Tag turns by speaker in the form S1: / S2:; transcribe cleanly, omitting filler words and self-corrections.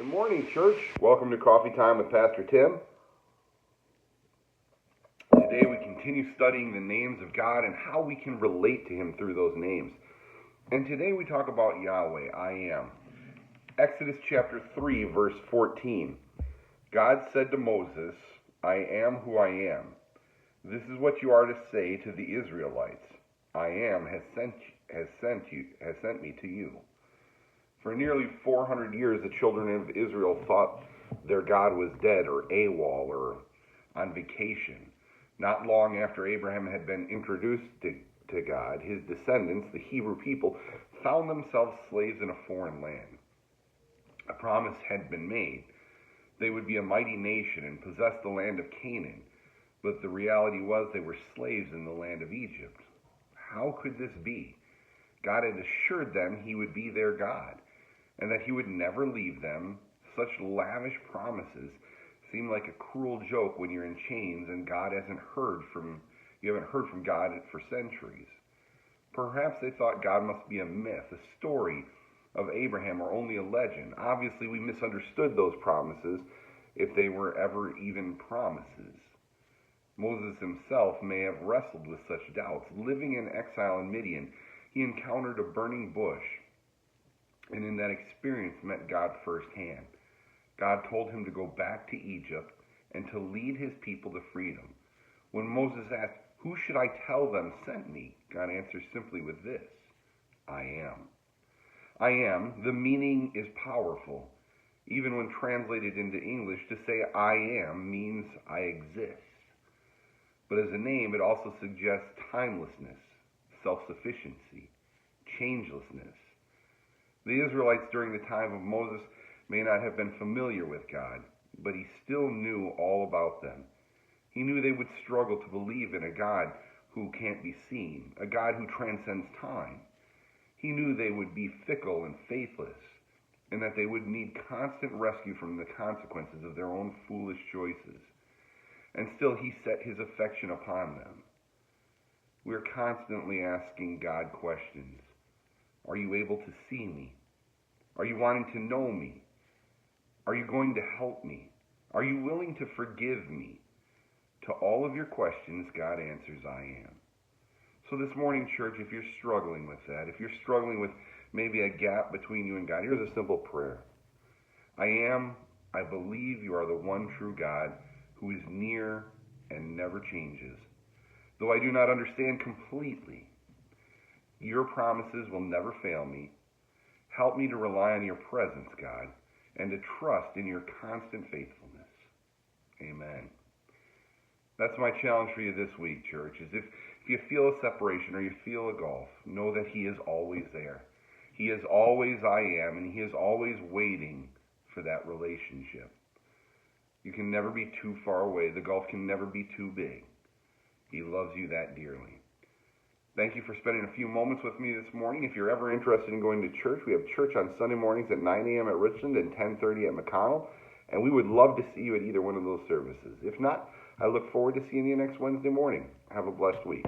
S1: Good morning, church. Welcome to Coffee Time with Pastor Tim. Today we continue studying the names of God and how we can relate to Him through those names. And today we talk about Yahweh, I am. Exodus chapter 3, verse 14. God said to Moses, I am who I am. This is what you are to say to the Israelites. I am has sent me to you. For nearly 400 years, the children of Israel thought their God was dead or AWOL or on vacation. Not long after Abraham had been introduced to God, his descendants, the Hebrew people, found themselves slaves in a foreign land. A promise had been made. They would be a mighty nation and possess the land of Canaan. But the reality was they were slaves in the land of Egypt. How could this be? God had assured them He would be their God, and that He would never leave them. Such lavish promises seem like a cruel joke when you're in chains and you haven't heard from God for centuries. Perhaps they thought God must be a myth, a story of Abraham, or only a legend. Obviously, we misunderstood those promises, if they were ever even promises. Moses himself may have wrestled with such doubts. Living in exile in Midian, he encountered a burning bush, and in that experience met God firsthand. God told him to go back to Egypt and to lead his people to freedom. When Moses asked, "Who should I tell them sent me?" God answers simply with this, I am. I am, the meaning is powerful. Even when translated into English, to say I am means I exist. But as a name, it also suggests timelessness, self-sufficiency, changelessness. The Israelites during the time of Moses may not have been familiar with God, but He still knew all about them. He knew they would struggle to believe in a God who can't be seen, a God who transcends time. He knew they would be fickle and faithless, and that they would need constant rescue from the consequences of their own foolish choices. And still He set His affection upon them. We're constantly asking God questions. Are you able to see me? Are you wanting to know me? Are you going to help me? Are you willing to forgive me? To all of your questions, God answers, I am. So this morning, church, if you're struggling with that, if you're struggling with maybe a gap between you and God, here's a simple prayer. I believe you are the one true God who is near and never changes. Though I do not understand completely, your promises will never fail me. Help me to rely on your presence, God, and to trust in your constant faithfulness. Amen. That's my challenge for you this week, church, is if you feel a separation or you feel a gulf, know that He is always there. He is always I am, and He is always waiting for that relationship. You can never be too far away. The gulf can never be too big. He loves you that dearly. Thank you for spending a few moments with me this morning. If you're ever interested in going to church, we have church on Sunday mornings at 9 a.m. at Richland and 10:30 at McConnell, and we would love to see you at either one of those services. If not, I look forward to seeing you next Wednesday morning. Have a blessed week.